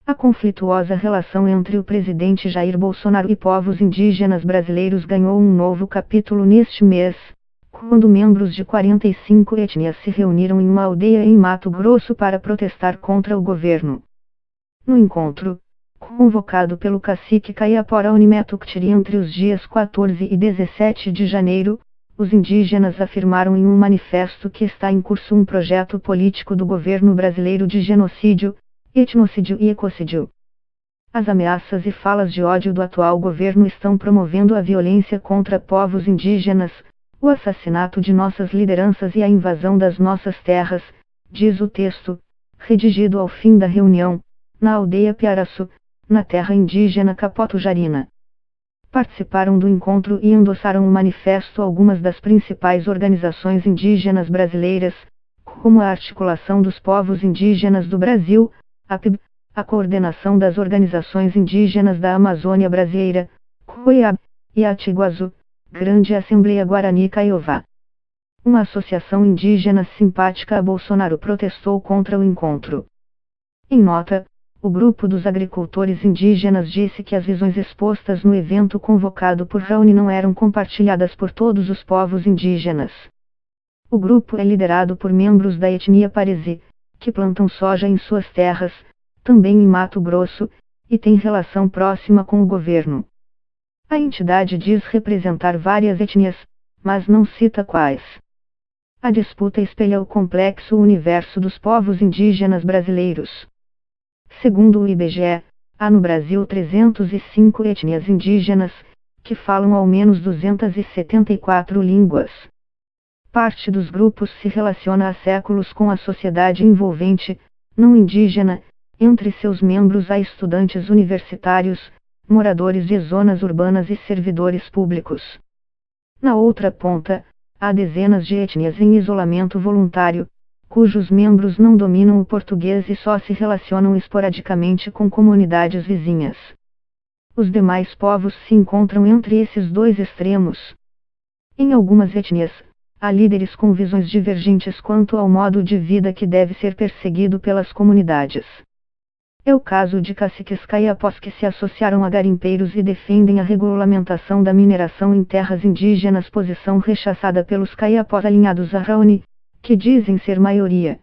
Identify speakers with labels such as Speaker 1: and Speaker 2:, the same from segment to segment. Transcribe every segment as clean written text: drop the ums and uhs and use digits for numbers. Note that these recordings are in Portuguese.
Speaker 1: A conflituosa relação entre o presidente Jair Bolsonaro e povos indígenas brasileiros ganhou um novo capítulo neste mês, quando membros de 45 etnias se reuniram em uma aldeia em Mato Grosso para protestar contra o governo. No encontro, convocado pelo cacique Caiapora Unimetuctiri entre os dias 14 e 17 de janeiro, os indígenas afirmaram em um manifesto que está em curso um projeto político do governo brasileiro de genocídio, etnocídio e ecocídio. As ameaças e falas de ódio do atual governo estão promovendo a violência contra povos indígenas, o assassinato de nossas lideranças e a invasão das nossas terras, diz o texto, redigido ao fim da reunião, na aldeia Piaraçu, na terra indígena Capoto-Jarina. Participaram do encontro e endossaram o manifesto algumas das principais organizações indígenas brasileiras, como a Articulação dos Povos Indígenas do Brasil, APIB, a Coordenação das Organizações Indígenas da Amazônia Brasileira, COIAB, e a Atiguazu, Grande Assembleia Guarani Kaiowá. Uma associação indígena simpática a Bolsonaro protestou contra o encontro. Em nota, o grupo dos agricultores indígenas disse que as visões expostas no evento convocado por Raoni não eram compartilhadas por todos os povos indígenas. O grupo é liderado por membros da etnia Paresi, que plantam soja em suas terras, também em Mato Grosso, e tem relação próxima com o governo. A entidade diz representar várias etnias, mas não cita quais. A disputa espelha o complexo universo dos povos indígenas brasileiros. Segundo o IBGE, há no Brasil 305 etnias indígenas, que falam ao menos 274 línguas. Parte dos grupos se relaciona há séculos com a sociedade envolvente, não indígena, entre seus membros há estudantes universitários, moradores de zonas urbanas e servidores públicos. Na outra ponta, há dezenas de etnias em isolamento voluntário, cujos membros não dominam o português e só se relacionam esporadicamente com comunidades vizinhas. Os demais povos se encontram entre esses dois extremos. Em algumas etnias, há líderes com visões divergentes quanto ao modo de vida que deve ser perseguido pelas comunidades. É o caso de caciques caiapós que se associaram a garimpeiros e defendem a regulamentação da mineração em terras indígenas, posição rechaçada pelos caiapós alinhados a Raoni, que dizem ser maioria.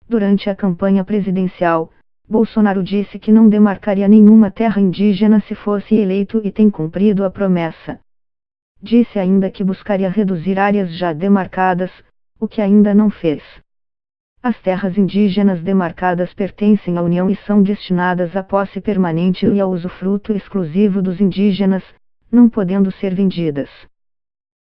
Speaker 1: Durante a campanha presidencial, Bolsonaro disse que não demarcaria nenhuma terra indígena se fosse eleito e tem cumprido a promessa. Disse ainda que buscaria reduzir áreas já demarcadas, o que ainda não fez. As terras indígenas demarcadas pertencem à União e são destinadas à posse permanente e ao usufruto exclusivo dos indígenas, não podendo ser vendidas.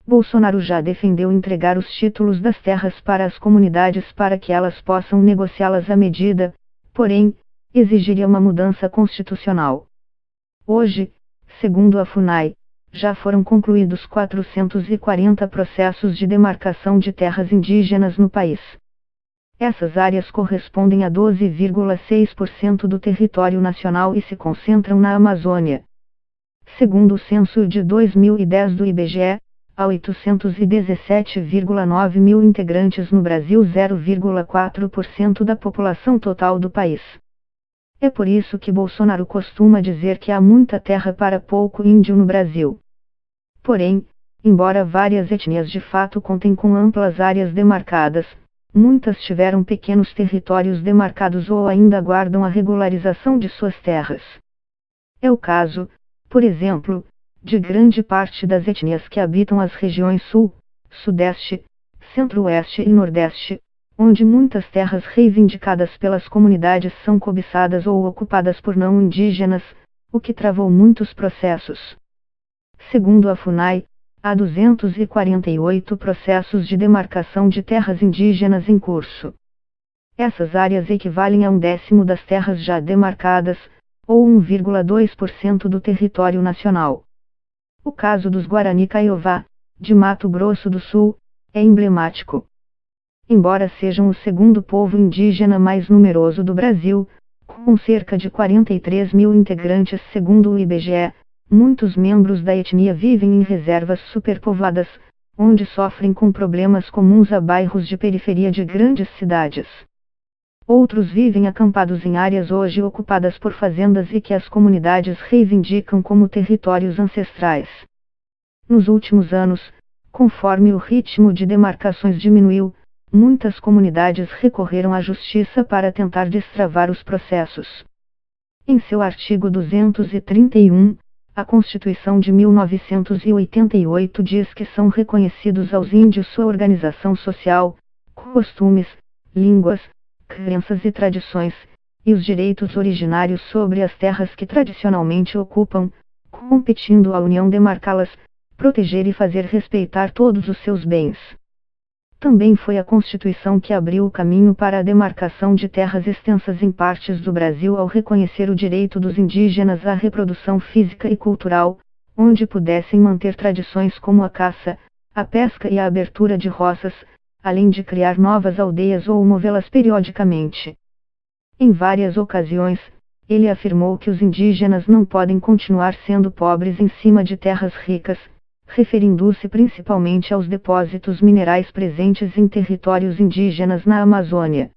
Speaker 1: Bolsonaro já defendeu entregar os títulos das terras para as comunidades para que elas possam negociá-las à medida, porém, exigiria uma mudança constitucional. Hoje, segundo a FUNAI, já foram concluídos 440 processos de demarcação de terras indígenas no país. Essas áreas correspondem a 12,6% do território nacional e se concentram na Amazônia. Segundo o censo de 2010 do IBGE, há 817,9 mil integrantes no Brasil, 0,4% da população total do país. É por isso que Bolsonaro costuma dizer que há muita terra para pouco índio no Brasil. Porém, embora várias etnias de fato contem com amplas áreas demarcadas, muitas tiveram pequenos territórios demarcados ou ainda aguardam a regularização de suas terras. É o caso, por exemplo, de grande parte das etnias que habitam as regiões Sul, Sudeste, Centro-Oeste e Nordeste, onde muitas terras reivindicadas pelas comunidades são cobiçadas ou ocupadas por não indígenas, o que travou muitos processos. Segundo a FUNAI, há 248 processos de demarcação de terras indígenas em curso. Essas áreas equivalem a 1/10 das terras já demarcadas, ou 1,2% do território nacional. O caso dos Guarani Kaiowá, de Mato Grosso do Sul, é emblemático. Embora sejam o segundo povo indígena mais numeroso do Brasil, com cerca de 43 mil integrantes segundo o IBGE, muitos membros da etnia vivem em reservas superpovoadas, onde sofrem com problemas comuns a bairros de periferia de grandes cidades. Outros vivem acampados em áreas hoje ocupadas por fazendas e que as comunidades reivindicam como territórios ancestrais. Nos últimos anos, conforme o ritmo de demarcações diminuiu, muitas comunidades recorreram à justiça para tentar destravar os processos. Em seu artigo 231, a Constituição de 1988 diz que são reconhecidos aos índios sua organização social, costumes, línguas, crenças e tradições, e os direitos originários sobre as terras que tradicionalmente ocupam, competindo à União demarcá-las, proteger e fazer respeitar todos os seus bens. Também foi a Constituição que abriu o caminho para a demarcação de terras extensas em partes do Brasil ao reconhecer o direito dos indígenas à reprodução física e cultural, onde pudessem manter tradições como a caça, a pesca e a abertura de roças, além de criar novas aldeias ou movê-las periodicamente. Em várias ocasiões, ele afirmou que os indígenas não podem continuar sendo pobres em cima de terras ricas, referindo-se principalmente aos depósitos minerais presentes em territórios indígenas na Amazônia.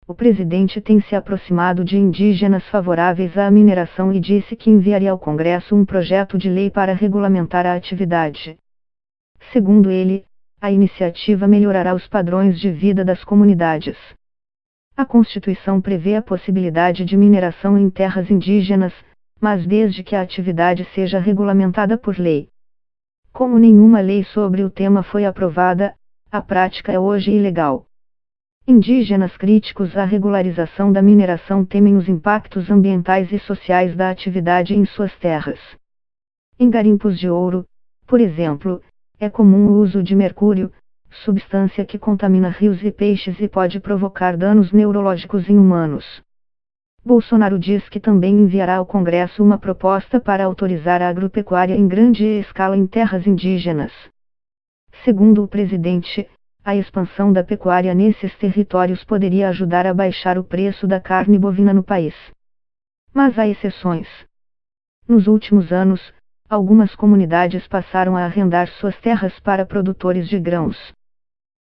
Speaker 1: O presidente tem se aproximado de indígenas favoráveis à mineração e disse que enviaria ao Congresso um projeto de lei para regulamentar a atividade. Segundo ele, a iniciativa melhorará os padrões de vida das comunidades. A Constituição prevê a possibilidade de mineração em terras indígenas, mas desde que a atividade seja regulamentada por lei. Como nenhuma lei sobre o tema foi aprovada, a prática é hoje ilegal. Indígenas críticos à regularização da mineração temem os impactos ambientais e sociais da atividade em suas terras. Em garimpos de ouro, por exemplo, é comum o uso de mercúrio, substância que contamina rios e peixes e pode provocar danos neurológicos em humanos. Bolsonaro diz que também enviará ao Congresso uma proposta para autorizar a agropecuária em grande escala em terras indígenas. Segundo o presidente, a expansão da pecuária nesses territórios poderia ajudar a baixar o preço da carne bovina no país. Mas há exceções. Nos últimos anos, algumas comunidades passaram a arrendar suas terras para produtores de grãos.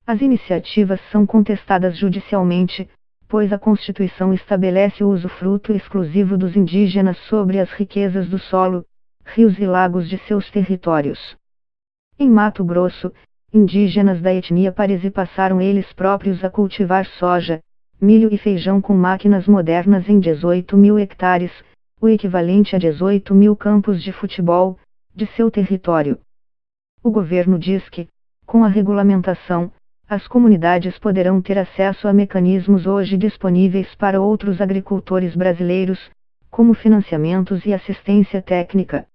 Speaker 1: As iniciativas são contestadas judicialmente, pois a Constituição estabelece o usufruto exclusivo dos indígenas sobre as riquezas do solo, rios e lagos de seus territórios. Em Mato Grosso, indígenas da etnia Paresi passaram eles próprios a cultivar soja, milho e feijão com máquinas modernas em 18 mil hectares, o equivalente a 18 mil campos de futebol, de seu território. O governo diz que, com a regulamentação, as comunidades poderão ter acesso a mecanismos hoje disponíveis para outros agricultores brasileiros, como financiamentos e assistência técnica.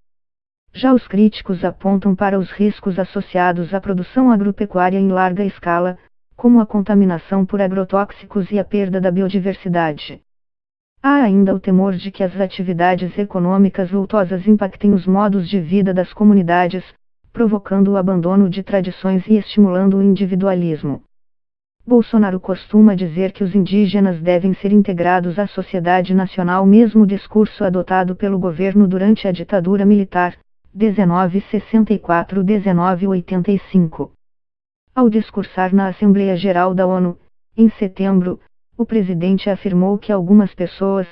Speaker 1: Já os críticos apontam para os riscos associados à produção agropecuária em larga escala, como a contaminação por agrotóxicos e a perda da biodiversidade. Há ainda o temor de que as atividades econômicas vultosas impactem os modos de vida das comunidades, provocando o abandono de tradições e estimulando o individualismo. Bolsonaro costuma dizer que os indígenas devem ser integrados à sociedade nacional, mesmo discurso adotado pelo governo durante a ditadura militar, 1964-1985. Ao discursar na Assembleia Geral da ONU, em setembro, o presidente afirmou que algumas pessoas,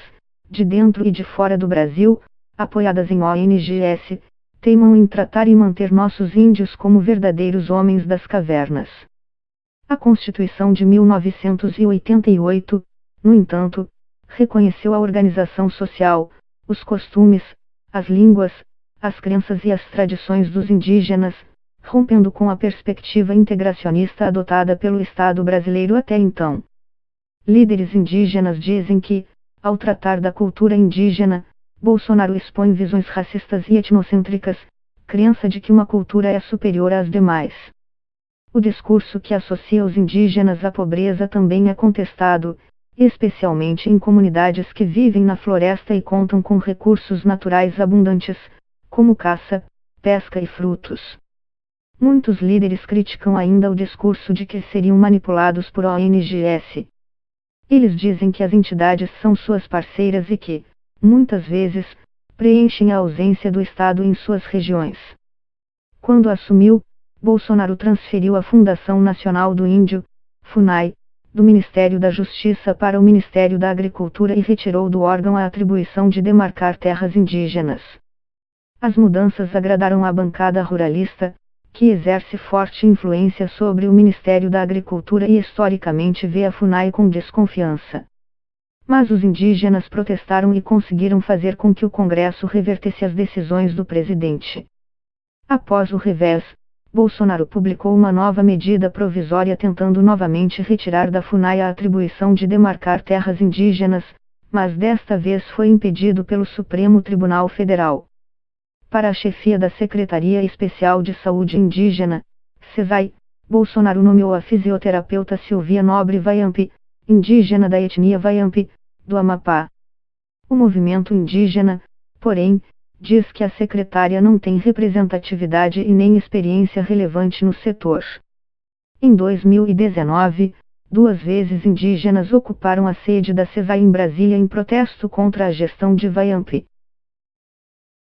Speaker 1: de dentro e de fora do Brasil, apoiadas em ONGs, teimam em tratar e manter nossos índios como verdadeiros homens das cavernas. A Constituição de 1988, no entanto, reconheceu a organização social, os costumes, as línguas, as crenças e as tradições dos indígenas, rompendo com a perspectiva integracionista adotada pelo Estado brasileiro até então. Líderes indígenas dizem que, ao tratar da cultura indígena, Bolsonaro expõe visões racistas e etnocêntricas, crença de que uma cultura é superior às demais. O discurso que associa os indígenas à pobreza também é contestado, especialmente em comunidades que vivem na floresta e contam com recursos naturais abundantes, como caça, pesca e frutos. Muitos líderes criticam ainda o discurso de que seriam manipulados por ONGs. Eles dizem que as entidades são suas parceiras e que, muitas vezes, preenchem a ausência do Estado em suas regiões. Quando assumiu, Bolsonaro transferiu a Fundação Nacional do Índio, FUNAI, do Ministério da Justiça para o Ministério da Agricultura e retirou do órgão a atribuição de demarcar terras indígenas. As mudanças agradaram a bancada ruralista, que exerce forte influência sobre o Ministério da Agricultura e historicamente vê a FUNAI com desconfiança. Mas os indígenas protestaram e conseguiram fazer com que o Congresso revertesse as decisões do presidente. Após o revés, Bolsonaro publicou uma nova medida provisória tentando novamente retirar da FUNAI a atribuição de demarcar terras indígenas, mas desta vez foi impedido pelo Supremo Tribunal Federal. Para a chefia da Secretaria Especial de Saúde Indígena, SESAI, Bolsonaro nomeou a fisioterapeuta Silvia Nobre Vaiampi, indígena da etnia Vaiampi, do Amapá. O movimento indígena, porém, diz que a secretária não tem representatividade e nem experiência relevante no setor. Em 2019, 2 vezes indígenas ocuparam a sede da SESAI em Brasília em protesto contra a gestão de Vaiampi.